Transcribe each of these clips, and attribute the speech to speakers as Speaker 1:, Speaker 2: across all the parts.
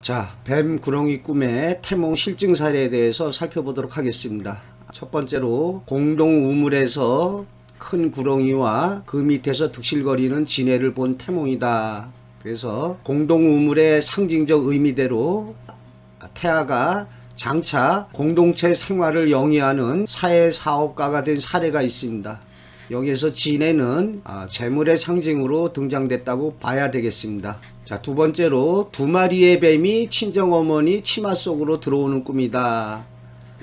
Speaker 1: 자, 뱀 구렁이 꿈의 태몽 실증 사례에 대해서 살펴보도록 하겠습니다. 첫 번째로 공동 우물에서 큰 구렁이와 그 밑에서 득실거리는 지네를 본 태몽이다. 그래서 공동 우물의 상징적 의미대로 태아가 장차 공동체 생활을 영위하는 사회사업가가 된 사례가 있습니다. 여기에서 지네는 재물의 상징으로 등장됐다고 봐야 되겠습니다. 자, 두 번째로 두 마리의 뱀이 친정어머니 치마 속으로 들어오는 꿈이다.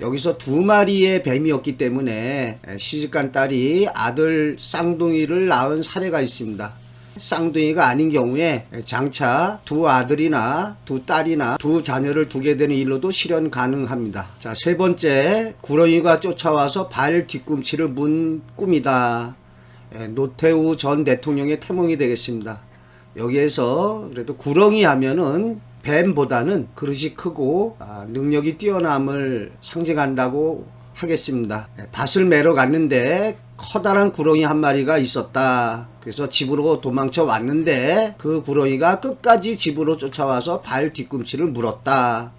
Speaker 1: 여기서 두 마리의 뱀이었기 때문에 시집간 딸이 아들 쌍둥이를 낳은 사례가 있습니다. 쌍둥이가 아닌 경우에 장차 두 아들이나 두 딸이나 두 자녀를 두게 되는 일로도 실현 가능합니다. 자, 세 번째, 구렁이가 쫓아와서 발 뒤꿈치를 문 꿈이다. 노태우 전 대통령의 태몽이 되겠습니다. 여기에서 그래도 구렁이 하면은 뱀보다는 그릇이 크고 능력이 뛰어남을 상징한다고 하겠습니다. 밭을 매러 갔는데 커다란 구렁이 한 마리가 있었다. 그래서 집으로 도망쳐 왔는데 그 구렁이가 끝까지 집으로 쫓아와서 발 뒤꿈치를 물었다.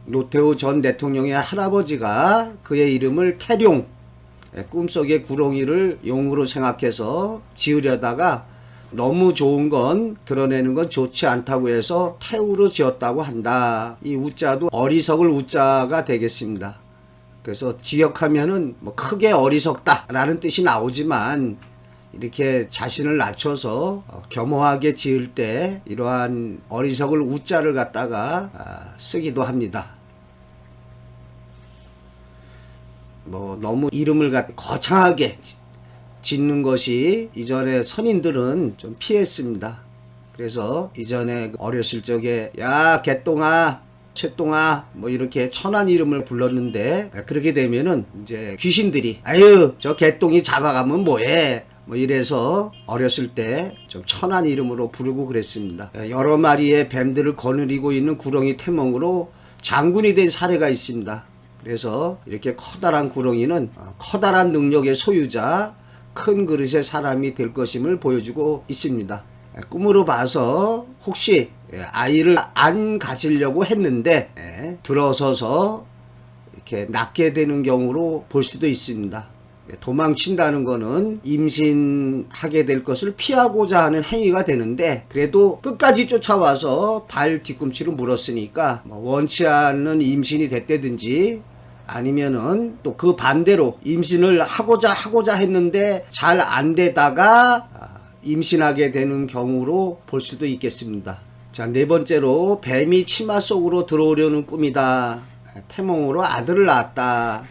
Speaker 1: 노태우 전 대통령의 할아버지가 그의 이름을 태룡, 꿈속의 구렁이를 용으로 생각해서 지으려다가 너무 좋은 건 드러내는 건 좋지 않다고 해서 태우로 지었다고 한다. 이 우자도 어리석을 우자가 되겠습니다. 그래서 지역하면은 뭐 크게 어리석다 라는 뜻이 나오지만 이렇게 자신을 낮춰서 겸허하게 지을 때 이러한 어리석을 우자를 갖다가 쓰기도 합니다. 뭐 너무 이름을 거창하게 짓는 것이 이전에 선인들은 좀 피했습니다. 그래서 이전에 어렸을 적에 야 개똥아 채똥아 뭐 이렇게 천한 이름을 불렀는데 그렇게 되면은 이제 귀신들이 아유 저 개똥이 잡아가면 뭐해 뭐 이래서 어렸을 때 좀 천한 이름으로 부르고 그랬습니다. 여러 마리의 뱀들을 거느리고 있는 구렁이 태몽으로 장군이 된 사례가 있습니다. 그래서 이렇게 커다란 구렁이는 커다란 능력의 소유자, 큰 그릇의 사람이 될 것임을 보여주고 있습니다. 꿈으로 봐서 혹시 아이를 안 가지려고 했는데 들어서서 이렇게 낳게 되는 경우로 볼 수도 있습니다. 도망친다는 거는 임신하게 될 것을 피하고자 하는 행위가 되는데 그래도 끝까지 쫓아와서 발 뒤꿈치를 물었으니까 원치 않는 임신이 됐다든지 아니면은 또 그 반대로 임신을 하고자 했는데 잘 안 되다가 임신하게 되는 경우로 볼 수도 있겠습니다. 자, 네 번째로 뱀이 치마 속으로 들어오려는 꿈이다. 태몽으로 아들을 낳았다.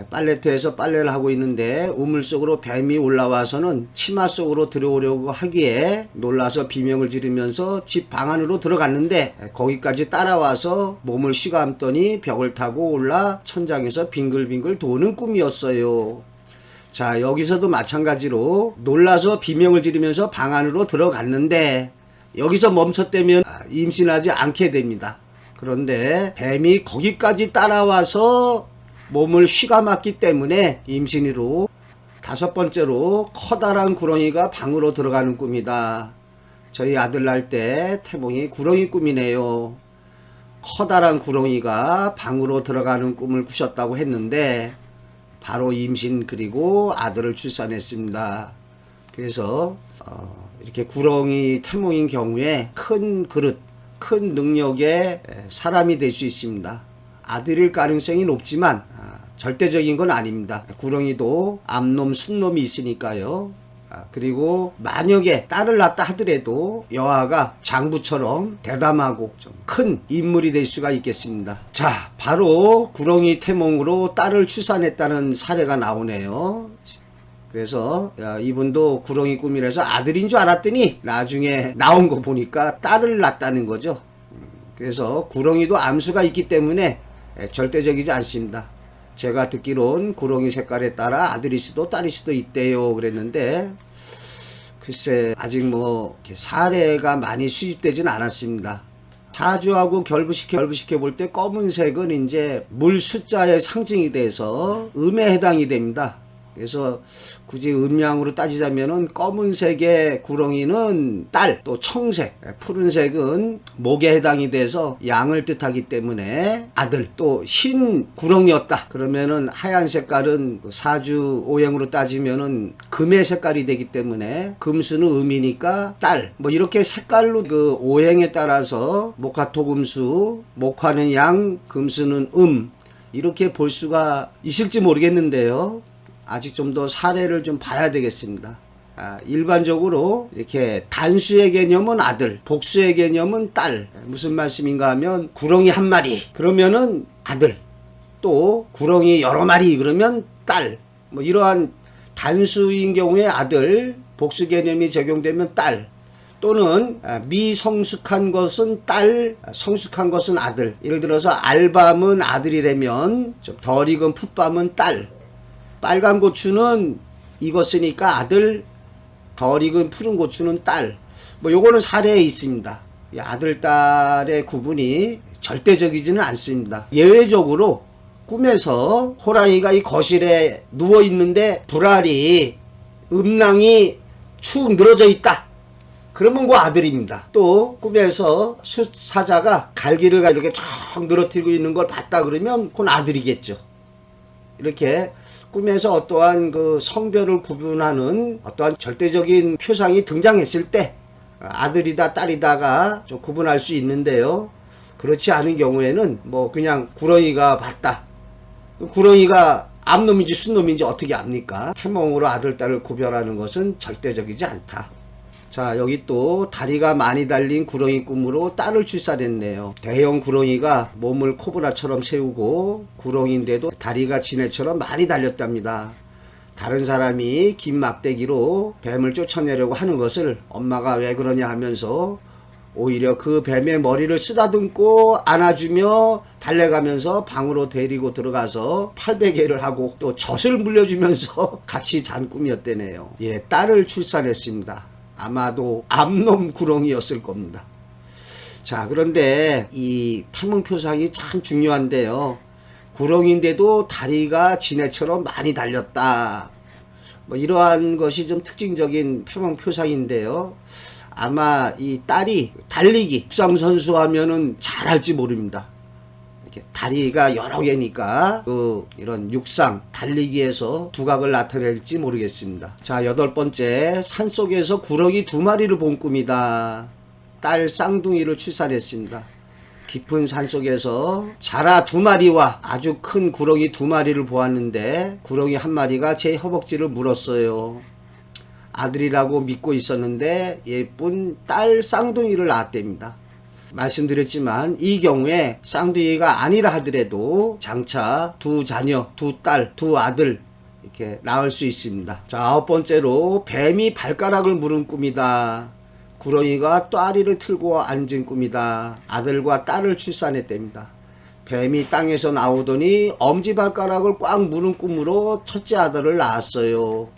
Speaker 1: 빨래터에서 빨래를 하고 있는데 우물 속으로 뱀이 올라와서는 치마 속으로 들어오려고 하기에 놀라서 비명을 지르면서 집 방 안으로 들어갔는데 거기까지 따라와서 몸을 휘감더니 벽을 타고 올라 천장에서 빙글빙글 도는 꿈이었어요. 자, 여기서도 마찬가지로 놀라서 비명을 지르면서 방 안으로 들어갔는데 여기서 멈췄다면 임신하지 않게 됩니다. 그런데 뱀이 거기까지 따라와서 몸을 휘감았기 때문에 임신으로. 다섯 번째로 커다란 구렁이가 방으로 들어가는 꿈이다. 저희 아들 낳을 때 태몽이 구렁이 꿈이네요. 커다란 구렁이가 방으로 들어가는 꿈을 꾸셨다고 했는데 바로 임신 그리고 아들을 출산했습니다. 그래서 이렇게 구렁이 태몽인 경우에 큰 그릇, 큰 능력의 사람이 될 수 있습니다. 아들일 가능성이 높지만 절대적인 건 아닙니다. 구렁이도 암놈, 순놈이 있으니까요. 그리고 만약에 딸을 낳았다 하더라도 여아가 장부처럼 대담하고 좀 큰 인물이 될 수가 있겠습니다. 자, 바로 구렁이 태몽으로 딸을 출산했다는 사례가 나오네요. 그래서 이분도 구렁이 꿈이라서 아들인 줄 알았더니 나중에 나온 거 보니까 딸을 낳았다는 거죠. 그래서 구렁이도 암수가 있기 때문에 절대적이지 않습니다. 제가 듣기론 구렁이 색깔에 따라 아들일 수도 딸일 수도 있대요 그랬는데 글쎄 아직 뭐 사례가 많이 수집되진 않았습니다. 사주하고 결부시켜 볼 때 검은색은 이제 물 숫자의 상징이 돼서 음에 해당이 됩니다. 그래서 굳이 음양으로 따지자면은 검은색의 구렁이는 딸, 또 청색, 푸른색은 목에 해당이 돼서 양을 뜻하기 때문에 아들, 또 흰 구렁이였다 그러면은 하얀 색깔은 사주 오행으로 따지면은 금의 색깔이 되기 때문에 금수는 음이니까 딸, 뭐 이렇게 색깔로 그 오행에 따라서 목화토금수, 목화는 양, 금수는 이렇게 볼 수가 있을지 모르겠는데요. 아직 좀 더 사례를 좀 봐야 되겠습니다. 일반적으로 이렇게 단수의 개념은 아들, 복수의 개념은 딸. 무슨 말씀인가 하면 구렁이 한 마리 그러면은 아들, 또 구렁이 여러 마리 그러면 딸. 뭐 이러한 단수인 경우에 아들, 복수 개념이 적용되면 딸. 또는 미성숙한 것은 딸, 성숙한 것은 아들. 예를 들어서 알밤은 아들이라면 좀 덜 익은 풋밤은 딸. 빨간 고추는 익었으니까 아들, 덜 익은 푸른 고추는 딸. 뭐 요거는 사례에 있습니다. 이 아들, 딸의 구분이 절대적이지는 않습니다. 예외적으로 꿈에서 호랑이가 이 거실에 누워 있는데 불알이 음낭이 축 늘어져 있다. 그러면 그 아들입니다. 또 꿈에서 숫사자가 갈기를 이렇게 쭉 늘어뜨리고 있는 걸 봤다 그러면 그건 아들이겠죠. 이렇게 꿈에서 어떠한 그 성별을 구분하는 어떠한 절대적인 표상이 등장했을 때 아들이다 딸이다가 좀 구분할 수 있는데요. 그렇지 않은 경우에는 뭐 그냥 구렁이가 봤다. 구렁이가 암놈인지 순놈인지 어떻게 압니까? 태몽으로 아들 딸을 구별하는 것은 절대적이지 않다. 자, 여기 또 다리가 많이 달린 구렁이 꿈으로 딸을 출산했네요. 대형 구렁이가 몸을 코브라처럼 세우고 구렁이인데도 다리가 지네처럼 많이 달렸답니다. 다른 사람이 긴 막대기로 뱀을 쫓아내려고 하는 것을 엄마가 왜 그러냐 하면서 오히려 그 뱀의 머리를 쓰다듬고 안아주며 달래가면서 방으로 데리고 들어가서 팔베개를 하고 또 젖을 물려주면서 같이 잔 꿈이었대네요. 예, 딸을 출산했습니다. 아마도 암놈 구렁이였을 겁니다. 자, 그런데 이 태몽표상이 참 중요한데요. 구렁이인데도 다리가 지네처럼 많이 달렸다. 뭐 이러한 것이 좀 특징적인 태몽표상인데요. 아마 이 딸이 달리기, 육상선수 하면은 잘할지 모릅니다. 이렇게 다리가 여러 개니까 이런 육상, 달리기에서 두각을 나타낼지 모르겠습니다. 자, 8번째, 산속에서 구렁이 2마리를 본 꿈이다. 딸 쌍둥이를 출산했습니다. 깊은 산속에서 자라 2마리와 아주 큰 구렁이 2마리를 보았는데 구렁이 1마리가 제 허벅지를 물었어요. 아들이라고 믿고 있었는데 예쁜 딸 쌍둥이를 낳았답니다. 말씀드렸지만 이 경우에 쌍둥이가 아니라 하더라도 장차 2 자녀, 2 딸, 2 아들 이렇게 낳을 수 있습니다. 자, 9번째로 뱀이 발가락을 물은 꿈이다. 구렁이가 또아리를 틀고 앉은 꿈이다. 아들과 딸을 출산했답니다. 뱀이 땅에서 나오더니 엄지발가락을 꽉 무는 꿈으로 첫째 아들을 낳았어요.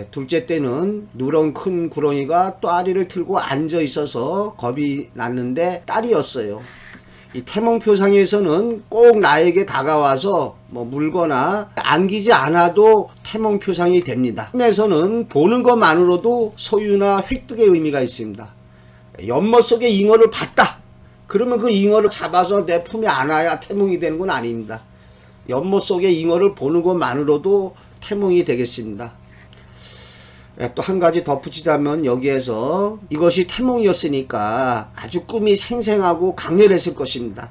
Speaker 1: 둘째 때는 누런 큰 구렁이가 또아리를 틀고 앉아 있어서 겁이 났는데 딸이었어요. 이 태몽표상에서는 꼭 나에게 다가와서 뭐 물거나 안기지 않아도 태몽표상이 됩니다. 꿈에서는 보는 것만으로도 소유나 획득의 의미가 있습니다. 연못 속에 잉어를 봤다. 그러면 그 잉어를 잡아서 내 품에 안아야 태몽이 되는 건 아닙니다. 연못 속에 잉어를 보는 것만으로도 태몽이 되겠습니다. 또 한 가지 덧붙이자면 여기에서 이것이 태몽이었으니까 아주 꿈이 생생하고 강렬했을 것입니다.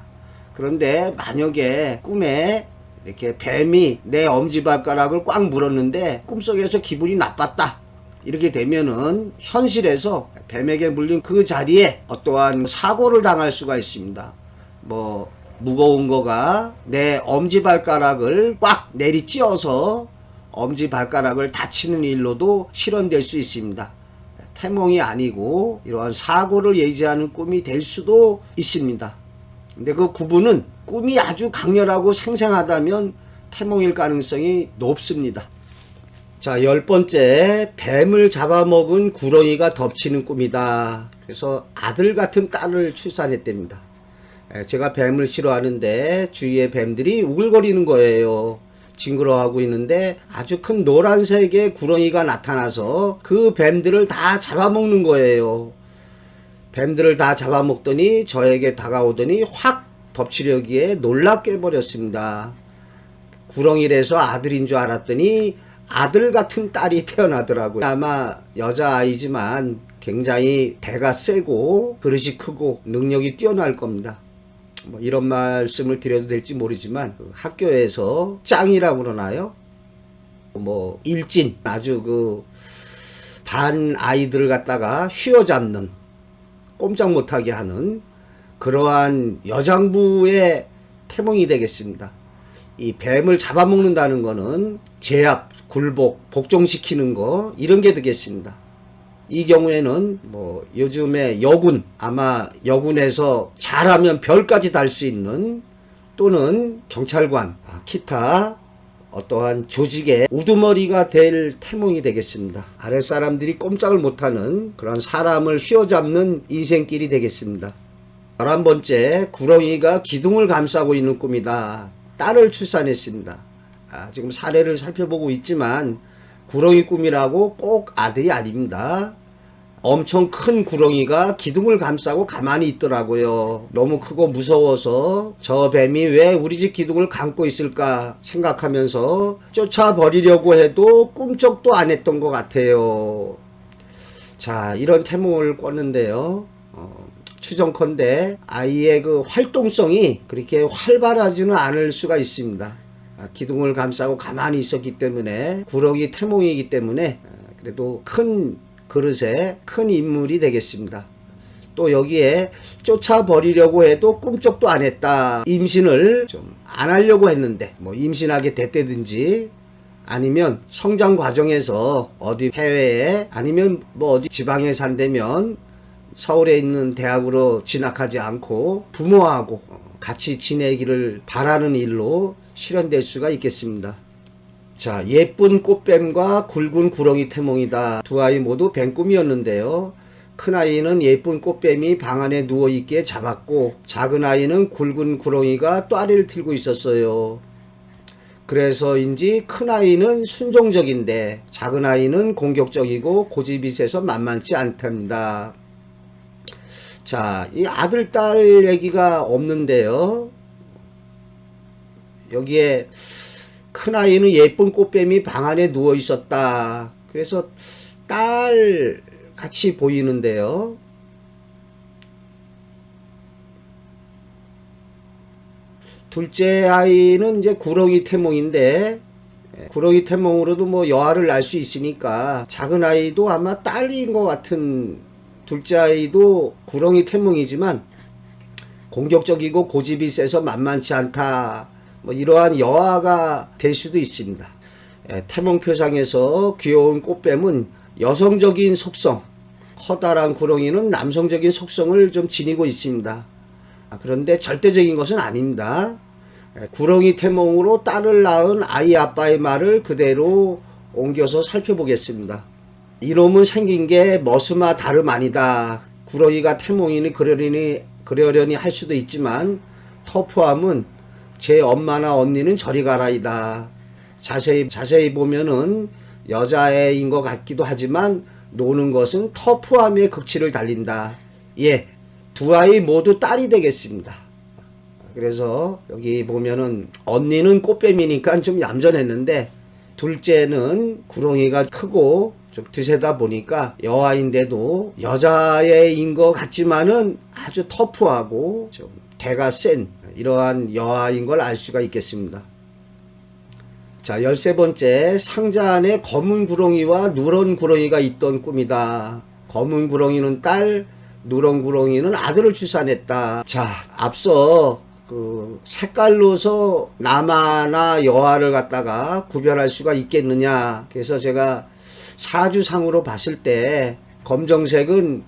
Speaker 1: 그런데 만약에 꿈에 이렇게 뱀이 내 엄지발가락을 꽉 물었는데 꿈속에서 기분이 나빴다. 이렇게 되면은 현실에서 뱀에게 물린 그 자리에 어떠한 사고를 당할 수가 있습니다. 뭐 무거운 거가 내 엄지발가락을 꽉 내리찧어서 엄지발가락을 다치는 일로도 실현될 수 있습니다. 태몽이 아니고 이러한 사고를 예지하는 꿈이 될 수도 있습니다. 근데 그 구분은 꿈이 아주 강렬하고 생생하다면 태몽일 가능성이 높습니다. 자, 10번째, 뱀을 잡아먹은 구렁이가 덮치는 꿈이다. 그래서 아들 같은 딸을 출산했답니다. 제가 뱀을 싫어하는데 주위에 뱀들이 우글거리는 거예요. 징그러워하고 있는데 아주 큰 노란색의 구렁이가 나타나서 그 뱀들을 다 잡아먹는 거예요. 뱀들을 다 잡아먹더니 저에게 다가오더니 확 덮치려기에 놀라 깨버렸습니다. 구렁이라서 아들인 줄 알았더니 아들 같은 딸이 태어나더라고요. 아마 여자아이지만 굉장히 대가 세고 그릇이 크고 능력이 뛰어날 겁니다. 뭐 이런 말씀을 드려도 될지 모르지만 학교에서 짱이라고 그러나요? 뭐 일진 아주 그 반 아이들을 갖다가 휘어잡는 꼼짝 못하게 하는 그러한 여장부의 태몽이 되겠습니다. 이 뱀을 잡아먹는다는 거는 제압, 굴복, 복종시키는 거 이런 게 되겠습니다. 이 경우에는 뭐 요즘에 여군, 아마 여군에서 잘하면 별까지 달 수 있는 또는 경찰관, 기타 어떠한 조직의 우두머리가 될 태몽이 되겠습니다. 아랫사람들이 꼼짝을 못하는 그런 사람을 휘어잡는 인생길이 되겠습니다. 11번째, 구렁이가 기둥을 감싸고 있는 꿈이다. 딸을 출산했습니다. 지금 사례를 살펴보고 있지만 구렁이 꿈이라고 꼭 아들이 아닙니다. 엄청 큰 구렁이가 기둥을 감싸고 가만히 있더라고요. 너무 크고 무서워서 저 뱀이 왜 우리 집 기둥을 감고 있을까 생각하면서 쫓아버리려고 해도 꿈쩍도 안 했던 것 같아요. 자, 이런 태몽을 꿨는데요. 추정컨대 아이의 그 활동성이 그렇게 활발하지는 않을 수가 있습니다. 기둥을 감싸고 가만히 있었기 때문에 구렁이 태몽이기 때문에 그래도 큰 그릇에 큰 인물이 되겠습니다. 또 여기에 쫓아버리려고 해도 꿈쩍도 안 했다. 임신을 좀 안 하려고 했는데 뭐 임신하게 됐다든지 아니면 성장 과정에서 어디 해외에 아니면 뭐 어디 지방에 산다면 서울에 있는 대학으로 진학하지 않고 부모하고 같이 지내기를 바라는 일로 실현될 수가 있겠습니다. 자, 예쁜 꽃뱀과 굵은 구렁이 태몽이다. 두 아이 모두 뱀꿈이었는데요. 큰아이는 예쁜 꽃뱀이 방 안에 누워있기에 잡았고 작은 아이는 굵은 구렁이가 또아리를 들고 있었어요. 그래서인지 큰아이는 순종적인데 작은 아이는 공격적이고 고집이 세서 만만치 않답니다. 자, 이 아들 딸 얘기가 없는데요. 여기에 큰아이는 예쁜 꽃뱀이 방 안에 누워 있었다. 그래서 딸 같이 보이는데요. 둘째 아이는 이제 구렁이 태몽인데 구렁이 태몽으로도 뭐 여아를 낳을 수 있으니까 작은 아이도 아마 딸인 것 같은 둘째 아이도 구렁이 태몽이지만 공격적이고 고집이 세서 만만치 않다. 뭐 이러한 여아가 될 수도 있습니다. 태몽표상에서 귀여운 꽃뱀은 여성적인 속성, 커다란 구렁이는 남성적인 속성을 좀 지니고 있습니다. 그런데 절대적인 것은 아닙니다. 구렁이 태몽으로 딸을 낳은 아이 아빠의 말을 그대로 옮겨서 살펴보겠습니다. 이놈은 생긴 게 머스마 다름 아니다. 구렁이가 태몽이니 그러려니 할 수도 있지만 터프함은 제 엄마나 언니는 저리 가라이다. 자세히 보면은 여자애인 것 같기도 하지만 노는 것은 터프함의 극치를 달린다. 예, 두 아이 모두 딸이 되겠습니다. 그래서 여기 보면은 언니는 꽃뱀이니까 좀 얌전했는데 둘째는 구렁이가 크고 좀 드세다 보니까 여아인데도 여자애인 것 같지만은 아주 터프하고 좀 대가 센 이러한 여아인 걸 알 수가 있겠습니다. 자, 13번째, 상자 안에 검은 구렁이와 누런 구렁이가 있던 꿈이다. 검은 구렁이는 딸, 누런 구렁이는 아들을 출산했다. 자, 앞서 그 색깔로서 남아나 여아를 갖다가 구별할 수가 있겠느냐. 그래서 제가 사주상으로 봤을 때 검정색은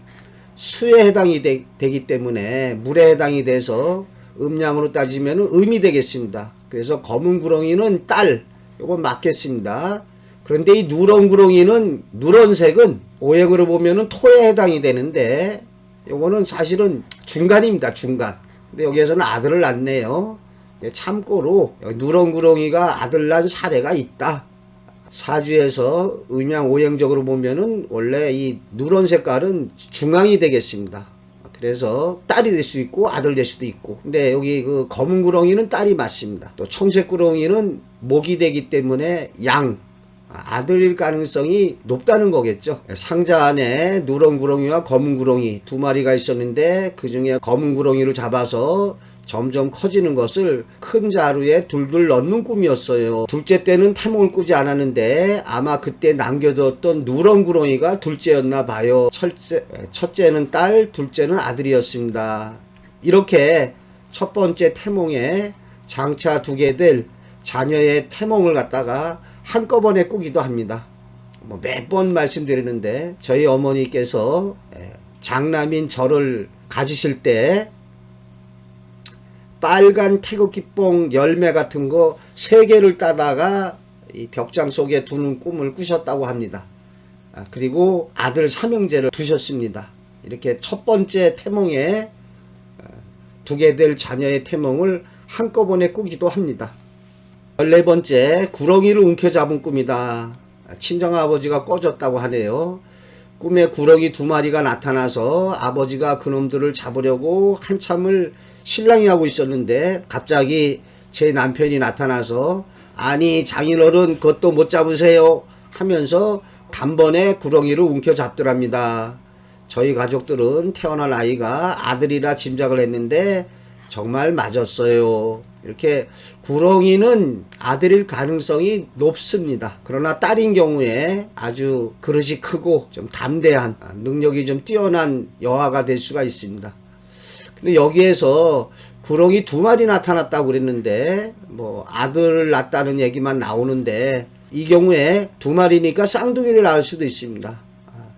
Speaker 1: 수에 해당이 되기 때문에 물에 해당이 돼서 음양으로 따지면 음이 되겠습니다. 그래서 검은 구렁이는 딸, 요거 맞겠습니다. 그런데 이 누런 구렁이는 누런색은 오행으로 보면은 토에 해당이 되는데 요거는 사실은 중간입니다. 중간. 근데 여기에서는 아들을 낳네요. 참고로 누렁구렁이가 아들 낳은 사례가 있다. 사주에서 음양 오행적으로 보면은 원래 이 누런 색깔은 중앙이 되겠습니다. 그래서 딸이 될 수 있고 아들 될 수도 있고. 근데 여기 그 검은 구렁이는 딸이 맞습니다. 또 청색 구렁이는 목이 되기 때문에 양, 아들일 가능성이 높다는 거겠죠. 상자 안에 누런 구렁이와 검은 구렁이 두 마리가 있었는데 그 중에 검은 구렁이를 잡아서 점점 커지는 것을 큰 자루에 둘둘 넣는 꿈이었어요. 둘째 때는 태몽을 꾸지 않았는데 아마 그때 남겨뒀던 누런 구렁이가 둘째였나 봐요. 첫째는 딸, 둘째는 아들이었습니다. 이렇게 첫 번째 태몽에 장차 두게 될 자녀의 태몽을 갖다가 한꺼번에 꾸기도 합니다. 몇 번 말씀드리는데 저희 어머니께서 장남인 저를 가지실 때 빨간 태극기뽕 열매 같은 거 3개를 따다가 이 벽장 속에 두는 꿈을 꾸셨다고 합니다. 그리고 아들 삼형제를 두셨습니다. 이렇게 첫 번째 태몽에 두게 될 자녀의 태몽을 한꺼번에 꾸기도 합니다. 14번째, 구렁이를 움켜잡은 꿈이다. 친정아버지가 꺼졌다고 하네요. 꿈에 구렁이 2마리가 나타나서 아버지가 그놈들을 잡으려고 한참을 신랑이 하고 있었는데 갑자기 제 남편이 나타나서 아니 장인어른 그것도 못 잡으세요 하면서 단번에 구렁이를 움켜잡더랍니다. 저희 가족들은 태어날 아이가 아들이라 짐작을 했는데 정말 맞았어요. 이렇게 구렁이는 아들일 가능성이 높습니다. 그러나 딸인 경우에 아주 그릇이 크고 좀 담대한 능력이 좀 뛰어난 여아가 될 수가 있습니다. 근데 여기에서 구렁이 2마리 나타났다고 그랬는데 아들을 낳았다는 얘기만 나오는데 이 경우에 2마리니까 쌍둥이를 낳을 수도 있습니다.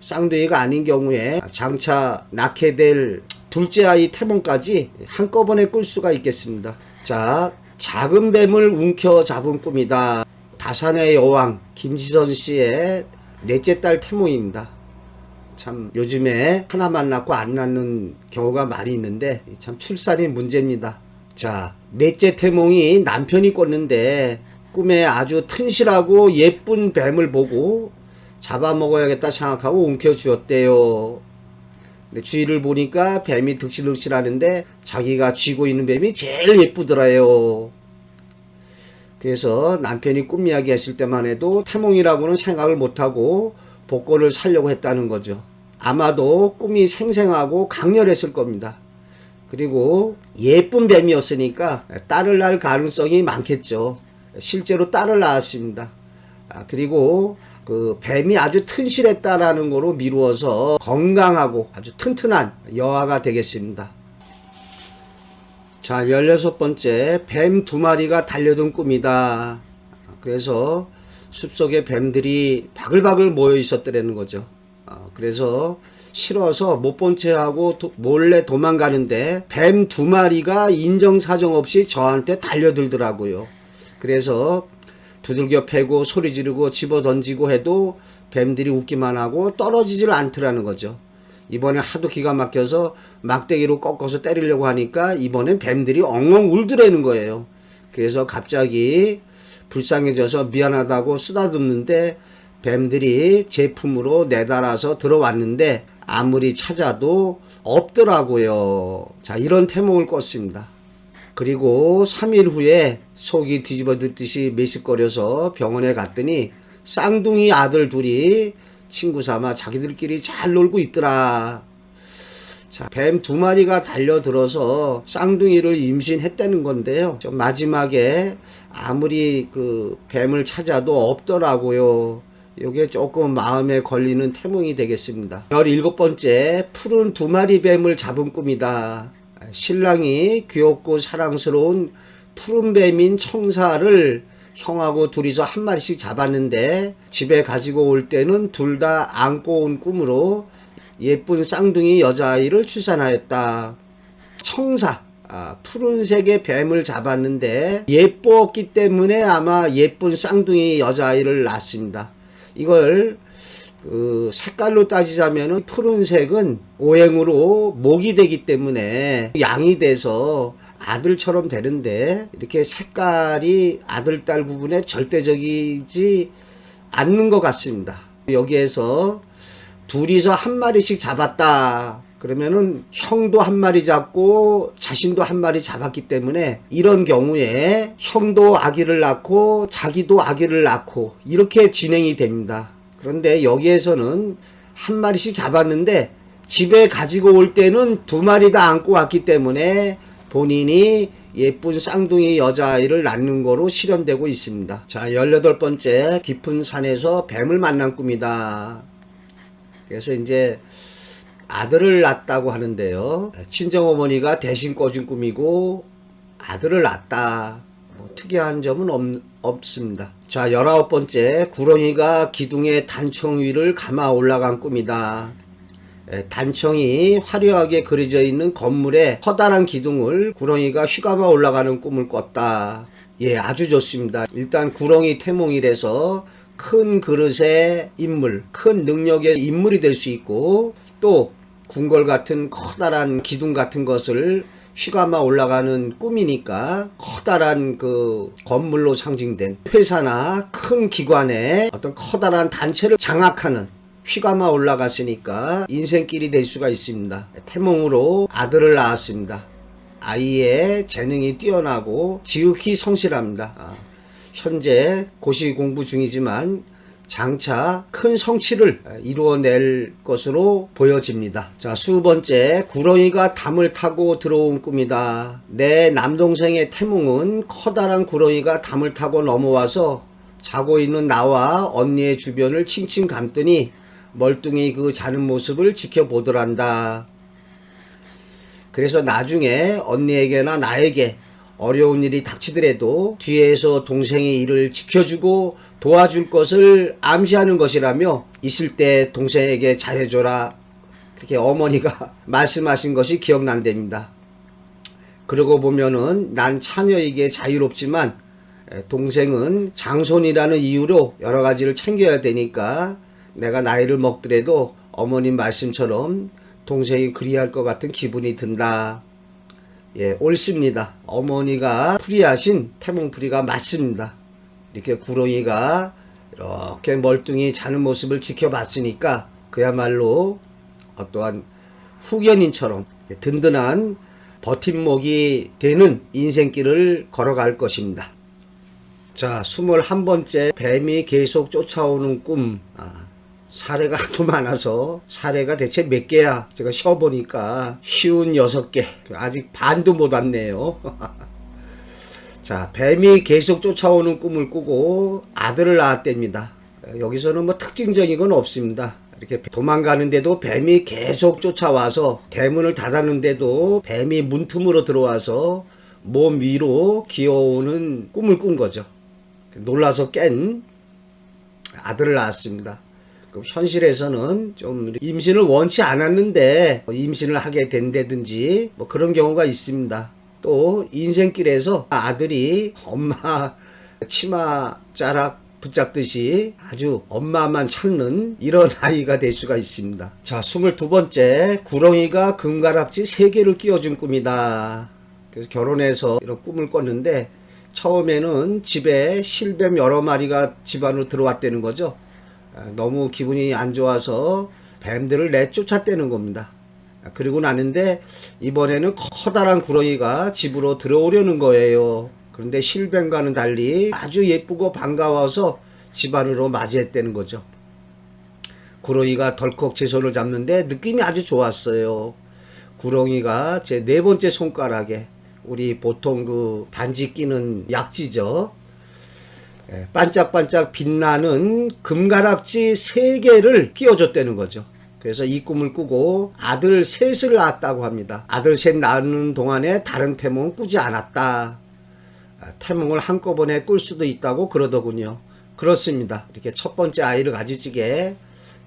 Speaker 1: 쌍둥이가 아닌 경우에 장차 낳게 될 둘째 아이 태몽까지 한꺼번에 꿀 수가 있겠습니다. 자, 작은 뱀을 움켜잡은 꿈이다. 다산의 여왕 김지선 씨의 넷째 딸 태몽입니다. 참 요즘에 하나만 낳고 안 낳는 경우가 많이 있는데 참 출산이 문제입니다. 자, 넷째 태몽이 남편이 꿨는데 꿈에 아주 튼실하고 예쁜 뱀을 보고 잡아먹어야겠다 생각하고 움켜쥐었대요. 근데 주위를 보니까 뱀이 득실득실하는데 자기가 쥐고 있는 뱀이 제일 예쁘더라요. 그래서 남편이 꿈 이야기 했을 때만 해도 태몽이라고는 생각을 못하고 복권을 사려고 했다는 거죠. 아마도 꿈이 생생하고 강렬했을 겁니다. 그리고 예쁜 뱀이었으니까 딸을 낳을 가능성이 많겠죠. 실제로 딸을 낳았습니다. 그리고 그 뱀이 아주 튼실했다라는 거로 미루어서 건강하고 아주 튼튼한 여아가 되겠습니다. 자, 16번째, 뱀 2마리가 달려든 꿈이다. 그래서 숲속에 뱀들이 바글바글 모여 있었더라는 거죠. 그래서 싫어서 못 본 채 하고 몰래 도망가는데 뱀 2마리가 인정사정 없이 저한테 달려들더라고요. 그래서 두들겨 패고 소리 지르고 집어 던지고 해도 뱀들이 웃기만 하고 떨어지질 않더라는 거죠. 이번에 하도 기가 막혀서 막대기로 꺾어서 때리려고 하니까 이번엔 뱀들이 엉엉 울더라는 거예요. 그래서 갑자기 불쌍해져서 미안하다고 쓰다듬는데 뱀들이 제품으로 내달아서 들어왔는데 아무리 찾아도 없더라고요. 자, 이런 태몽을 꿨습니다. 그리고 3일 후에 속이 뒤집어졌듯이 메식거려서 병원에 갔더니 쌍둥이 아들 둘이 친구 삼아 자기들끼리 잘 놀고 있더라. 자, 뱀 2마리가 달려들어서 쌍둥이를 임신했다는 건데요. 좀 마지막에 아무리 그 뱀을 찾아도 없더라고요. 이게 조금 마음에 걸리는 태몽이 되겠습니다. 17번째, 푸른 2마리 뱀을 잡은 꿈이다. 신랑이 귀엽고 사랑스러운 푸른 뱀인 청사를 형하고 둘이서 1마리씩 잡았는데 집에 가지고 올 때는 둘 다 안고 온 꿈으로 예쁜 쌍둥이 여자아이를 출산하였다. 청사, 푸른색의 뱀을 잡았는데 예뻤기 때문에 아마 예쁜 쌍둥이 여자아이를 낳았습니다. 이걸 그 색깔로 따지자면은 푸른색은 오행으로 목이 되기 때문에 양이 돼서 아들처럼 되는데 이렇게 색깔이 아들, 딸 구분에 절대적이지 않는 것 같습니다. 여기에서 둘이서 한 마리씩 잡았다. 그러면은 형도 한 마리 잡고 자신도 한 마리 잡았기 때문에 이런 경우에 형도 아기를 낳고 자기도 아기를 낳고 이렇게 진행이 됩니다. 그런데 여기에서는 한 마리씩 잡았는데 집에 가지고 올 때는 두 마리 다 안고 왔기 때문에 본인이 예쁜 쌍둥이 여자아이를 낳는 거로 실현되고 있습니다. 자, 18번째 깊은 산에서 뱀을 만난 꿈이다. 그래서 이제 아들을 낳았다고 하는데요. 친정어머니가 대신 꿔준 꿈이고 아들을 낳았다. 뭐 특이한 점은 없습니다. 자, 19번째 구렁이가 기둥의 단청 위를 감아 올라간 꿈이다. 단청이 화려하게 그려져 있는 건물에 커다란 기둥을 구렁이가 휘감아 올라가는 꿈을 꿨다. 예, 아주 좋습니다. 일단 구렁이 태몽이라서 큰 그릇의 인물, 큰 능력의 인물이 될 수 있고 또 궁궐 같은 커다란 기둥 같은 것을 휘감아 올라가는 꿈이니까 커다란 그 건물로 상징된 회사나 큰 기관의 어떤 커다란 단체를 장악하는 휘감아 올라갔으니까 인생길이 될 수가 있습니다. 태몽으로 아들을 낳았습니다. 아이의 재능이 뛰어나고 지극히 성실합니다. 현재 고시 공부 중이지만 장차 큰 성취를 이루어낼 것으로 보여집니다. 자, 20번째 구렁이가 담을 타고 들어온 꿈이다. 내 남동생의 태몽은 커다란 구렁이가 담을 타고 넘어와서 자고 있는 나와 언니의 주변을 칭칭 감더니 멀뚱히 그 자는 모습을 지켜보더란다. 그래서 나중에 언니에게나 나에게 어려운 일이 닥치더라도 뒤에서 동생이 이를 지켜주고 도와줄 것을 암시하는 것이라며 있을 때 동생에게 잘해줘라. 그렇게 어머니가 말씀하신 것이 기억난답니다. 그러고 보면은 난 차녀에게 자유롭지만 동생은 장손이라는 이유로 여러 가지를 챙겨야 되니까 내가 나이를 먹더라도 어머님 말씀처럼 동생이 그리할 것 같은 기분이 든다. 예, 옳습니다. 어머니가 풀이하신 태몽풀이가 맞습니다. 이렇게 구렁이가 이렇게 멀뚱히 자는 모습을 지켜봤으니까 그야말로 어떠한 후견인처럼 든든한 버팀목이 되는 인생길을 걸어갈 것입니다. 자, 21번째 뱀이 계속 쫓아오는 꿈. 사례가 하도 많아서 사례가 대체 몇 개야? 제가 쉬어보니까 쉬운 6개. 아직 반도 못 왔네요. 자, 뱀이 계속 쫓아오는 꿈을 꾸고 아들을 낳았답니다. 여기서는 뭐 특징적인 건 없습니다. 이렇게 도망가는데도 뱀이 계속 쫓아와서 대문을 닫았는데도 뱀이 문틈으로 들어와서 몸 위로 기어오는 꿈을 꾼 거죠. 놀라서 깬 아들을 낳았습니다. 그럼 현실에서는 좀 임신을 원치 않았는데 임신을 하게 된다든지 뭐 그런 경우가 있습니다. 또 인생길에서 아들이 엄마 치마 자락 붙잡듯이 아주 엄마만 찾는 이런 아이가 될 수가 있습니다. 자, 22번째 구렁이가 금가락지 3개를 끼워준 꿈이다. 그래서 결혼해서 이런 꿈을 꿨는데 처음에는 집에 실뱀 여러 마리가 집 안으로 들어왔다는 거죠. 너무 기분이 안 좋아서 뱀들을 내쫓았다는 겁니다. 그리고 나는데 이번에는 커다란 구렁이가 집으로 들어오려는 거예요. 그런데 실뱀과는 달리 아주 예쁘고 반가워서 집 안으로 맞이했다는 거죠. 구렁이가 덜컥 제 손을 잡는데 느낌이 아주 좋았어요. 구렁이가 제 4번째 손가락에 우리 보통 그 반지 끼는 약지죠. 반짝반짝 빛나는 금가락지 3개를 끼워줬다는 거죠. 그래서 이 꿈을 꾸고 아들 셋을 낳았다고 합니다. 아들 셋 낳는 동안에 다른 태몽은 꾸지 않았다. 태몽을 한꺼번에 꿀 수도 있다고 그러더군요. 그렇습니다. 이렇게 첫 번째 아이를 가지지게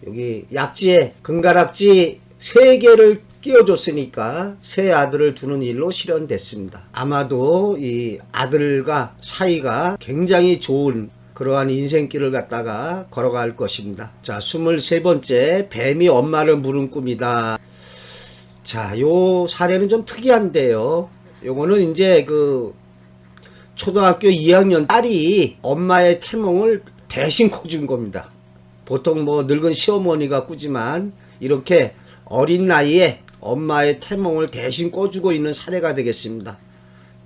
Speaker 1: 여기 약지에 금가락지 3개를 끼워줬으니까 새 아들을 두는 일로 실현됐습니다. 아마도 이 아들과 사이가 굉장히 좋은 그러한 인생길을 갖다가 걸어갈 것입니다. 자, 23번째 뱀이 엄마를 물은 꿈이다. 자, 요 사례는 좀 특이한데요. 요거는 이제 그 초등학교 2학년 딸이 엄마의 태몽을 대신 꿔준 겁니다. 보통 뭐 늙은 시어머니가 꾸지만 이렇게 어린 나이에 엄마의 태몽을 대신 꿔주고 있는 사례가 되겠습니다.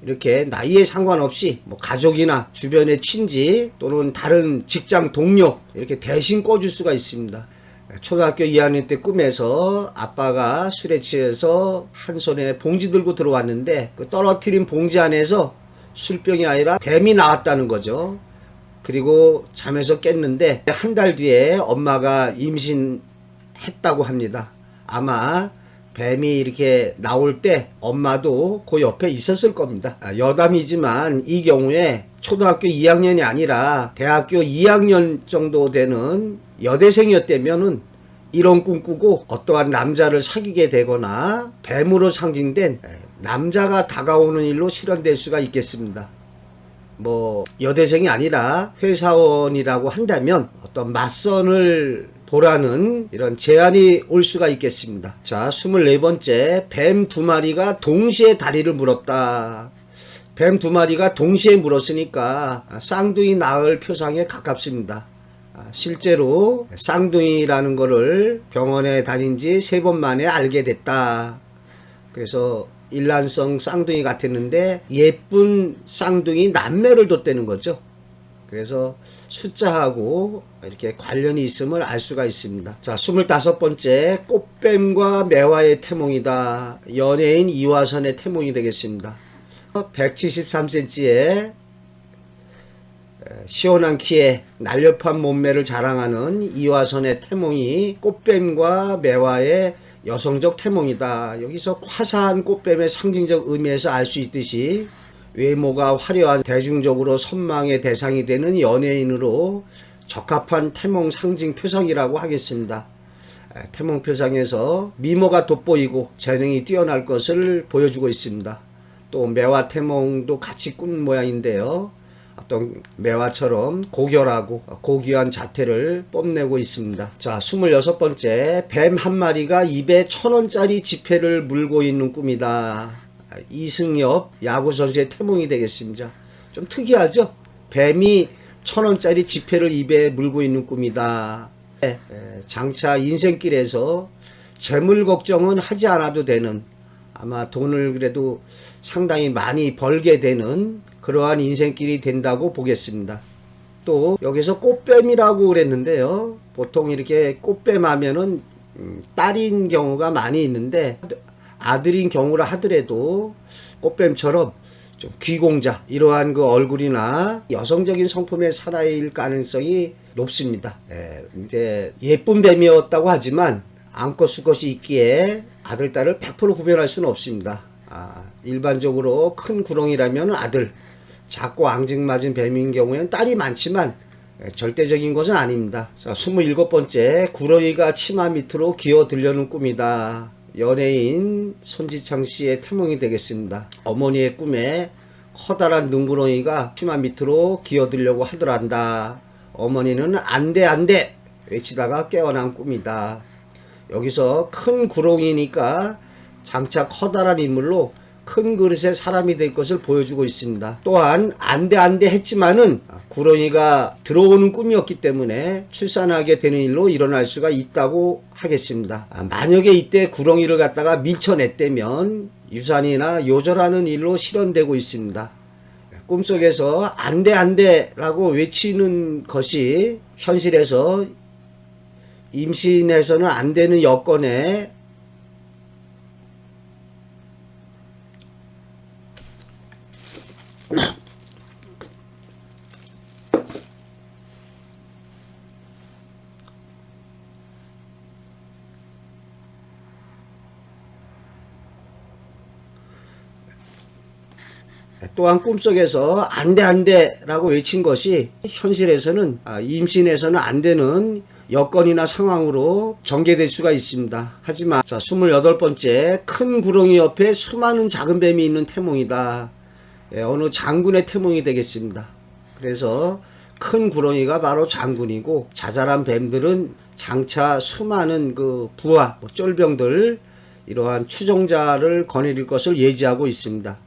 Speaker 1: 이렇게 나이에 상관없이 뭐 가족이나 주변의 친지 또는 다른 직장 동료 이렇게 대신 꿔줄 수가 있습니다. 초등학교 2학년 때 꿈에서 아빠가 술에 취해서 한 손에 봉지 들고 들어왔는데 그 떨어뜨린 봉지 안에서 술병이 아니라 뱀이 나왔다는 거죠. 그리고 잠에서 깼는데 한 달 뒤에 엄마가 임신했다고 합니다. 아마 뱀이 이렇게 나올 때 엄마도 그 옆에 있었을 겁니다. 여담이지만 이 경우에 초등학교 2학년이 아니라 대학교 2학년 정도 되는 여대생이었다면은 이런 꿈 꾸고 어떠한 남자를 사귀게 되거나 뱀으로 상징된 남자가 다가오는 일로 실현될 수가 있겠습니다. 뭐 여대생이 아니라 회사원이라고 한다면 어떤 맞선을 보라는 이런 제안이 올 수가 있겠습니다. 자, 24번째, 뱀 두 마리가 동시에 다리를 물었다. 뱀 두 마리가 동시에 물었으니까 쌍둥이 낳을 표상에 가깝습니다. 실제로 쌍둥이라는 거를 병원에 다닌 지 3번 만에 알게 됐다. 그래서 일란성 쌍둥이 같았는데 예쁜 쌍둥이 남매를 뒀다는 거죠. 그래서 숫자하고 이렇게 관련이 있음을 알 수가 있습니다. 자, 25번째, 꽃뱀과 매화의 태몽이다. 연예인 이화선의 태몽이 되겠습니다. 173cm에 시원한 키에 날렵한 몸매를 자랑하는 이화선의 태몽이 꽃뱀과 매화의 여성적 태몽이다. 여기서 화사한 꽃뱀의 상징적 의미에서 알 수 있듯이 외모가 화려한 대중적으로 선망의 대상이 되는 연예인으로 적합한 태몽 상징 표상이라고 하겠습니다. 태몽 표상에서 미모가 돋보이고 재능이 뛰어날 것을 보여주고 있습니다. 또 매화 태몽도 같이 꾼 모양인데요. 어떤 매화처럼 고결하고 고귀한 자태를 뽐내고 있습니다. 자, 26번째, 뱀 한 마리가 입에 1,000원짜리 지폐를 물고 있는 꿈이다. 이승엽 야구선수의 태몽이 되겠습니다. 좀 특이하죠? 뱀이 1,000원짜리 지폐를 입에 물고 있는 꿈이다. 장차 인생길에서 재물 걱정은 하지 않아도 되는, 아마 돈을 그래도 상당히 많이 벌게 되는 그러한 인생길이 된다고 보겠습니다. 또 여기서 꽃뱀이라고 그랬는데요. 보통 이렇게 꽃뱀 하면은 딸인 경우가 많이 있는데 아들인 경우라 하더라도 꽃뱀처럼 좀 귀공자 이러한 그 얼굴이나 여성적인 성품의 사나이일 가능성이 높습니다. 이제 예쁜 뱀이었다고 하지만 암컷 수컷이 있기에 아들 딸을 100% 구별할 수는 없습니다. 일반적으로 큰 구렁이라면 아들, 작고 앙증맞은 뱀인 경우에는 딸이 많지만 절대적인 것은 아닙니다. 자, 27번째, 구렁이가 치마 밑으로 기어 들려는 꿈이다. 연예인 손지창 씨의 태몽이 되겠습니다. 어머니의 꿈에 커다란 눈구렁이가 치마 밑으로 기어들려고 하더란다. 어머니는 안돼 안돼 외치다가 깨어난 꿈이다. 여기서 큰 구렁이니까 장차 커다란 인물로 큰 그릇의 사람이 될 것을 보여주고 있습니다. 또한 안돼 안돼 했지만은 구렁이가 들어오는 꿈이었기 때문에 출산하게 되는 일로 일어날 수가 있다고 하겠습니다. 만약에 이때 구렁이를 갖다가 밀쳐냈다면 유산이나 요절하는 일로 실현되고 있습니다. 꿈속에서 안돼 안돼 라고 외치는 것이 현실에서 임신해서는 안 되는 여건에 또한 꿈속에서 안돼 안돼 라고 외친 것이 현실에서는 임신해서는 안 되는 여건이나 상황으로 전개될 수가 있습니다. 하지만 자, 28번째, 큰 구렁이 옆에 수많은 작은 뱀이 있는 태몽이다. 어느 장군의 태몽이 되겠습니다. 그래서 큰 구렁이가 바로 장군이고 자잘한 뱀들은 장차 수많은 그 부하, 쫄병들 이러한 추종자를 거느릴 것을 예지하고 있습니다.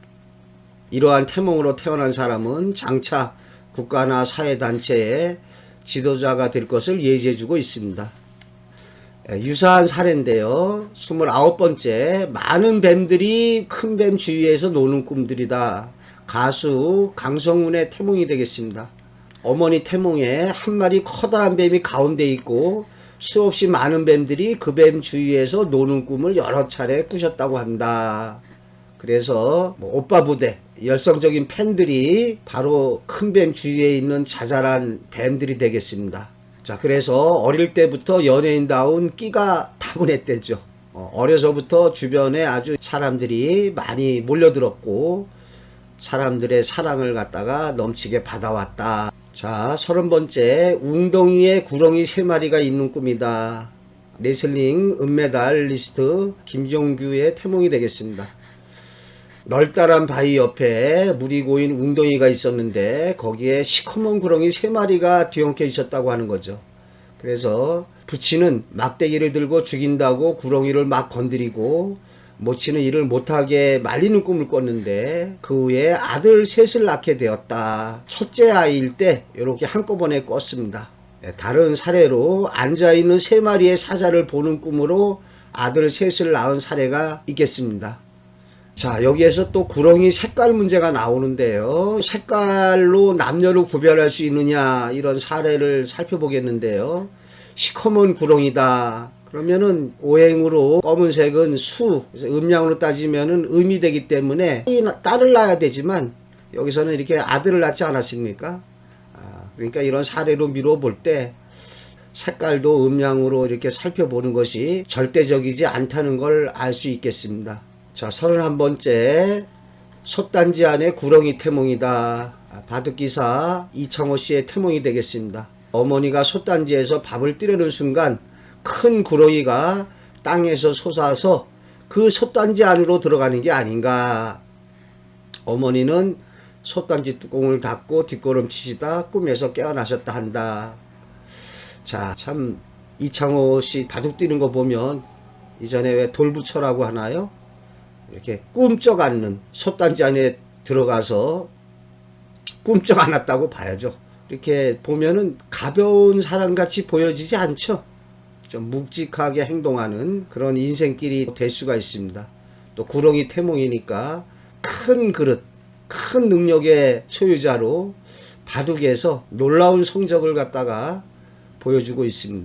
Speaker 1: 이러한 태몽으로 태어난 사람은 장차 국가나 사회단체의 지도자가 될 것을 예지해주고 있습니다. 유사한 사례인데요. 29번째, 많은 뱀들이 큰 뱀 주위에서 노는 꿈들이다. 가수 강성훈의 태몽이 되겠습니다. 어머니 태몽에 한 마리 커다란 뱀이 가운데 있고 수없이 많은 뱀들이 그 뱀 주위에서 노는 꿈을 여러 차례 꾸셨다고 합니다. 그래서 오빠 부대, 열성적인 팬들이 바로 큰 뱀 주위에 있는 자잘한 뱀들이 되겠습니다. 자, 그래서 어릴 때부터 연예인다운 끼가 타고냈대죠. 어려서부터 주변에 아주 사람들이 많이 몰려들었고 사람들의 사랑을 갖다가 넘치게 받아왔다. 자, 30번째, 웅덩이에 구렁이 3마리가 있는 꿈이다. 레슬링 은메달리스트 김종규의 태몽이 되겠습니다. 널따란 바위 옆에 물이 고인 웅덩이가 있었는데 거기에 시커먼 구렁이 3마리가 뒤엉켜 있었다고 하는 거죠. 그래서 부치는 막대기를 들고 죽인다고 구렁이를 막 건드리고 모치는 일을 못하게 말리는 꿈을 꿨는데 그 후에 아들 셋을 낳게 되었다. 첫째 아이일 때 이렇게 한꺼번에 꿨습니다. 다른 사례로 앉아있는 3마리의 사자를 보는 꿈으로 아들 셋을 낳은 사례가 있겠습니다. 자, 여기에서 또 구렁이 색깔 문제가 나오는데요. 색깔로 남녀를 구별할 수 있느냐 이런 사례를 살펴보겠는데요. 시커먼 구렁이다. 그러면은 오행으로 검은색은 수, 음양으로 따지면은 음이 되기 때문에 딸을 낳아야 되지만 여기서는 이렇게 아들을 낳지 않았습니까? 그러니까 이런 사례로 미뤄볼 때 색깔도 음양으로 이렇게 살펴보는 것이 절대적이지 않다는 걸 알 수 있겠습니다. 자, 31번째, 솥단지 안에 구렁이 태몽이다. 바둑기사 이창호 씨의 태몽이 되겠습니다. 어머니가 솥단지에서 밥을 뜨려는 순간 큰 구렁이가 땅에서 솟아서 그 솥단지 안으로 들어가는 게 아닌가. 어머니는 솥단지 뚜껑을 닫고 뒷걸음치시다 꿈에서 깨어나셨다 한다. 자, 참 이창호 씨 바둑 뛰는 거 보면 이전에 왜 돌부처라고 하나요? 이렇게 꿈쩍 않는 솥단지 안에 들어가서 꿈쩍 않았다고 봐야죠. 이렇게 보면은 가벼운 사람같이 보여지지 않죠. 좀 묵직하게 행동하는 그런 인생길이 될 수가 있습니다. 또 구렁이 태몽이니까 큰 그릇, 큰 능력의 소유자로 바둑에서 놀라운 성적을 갖다가 보여주고 있습니다.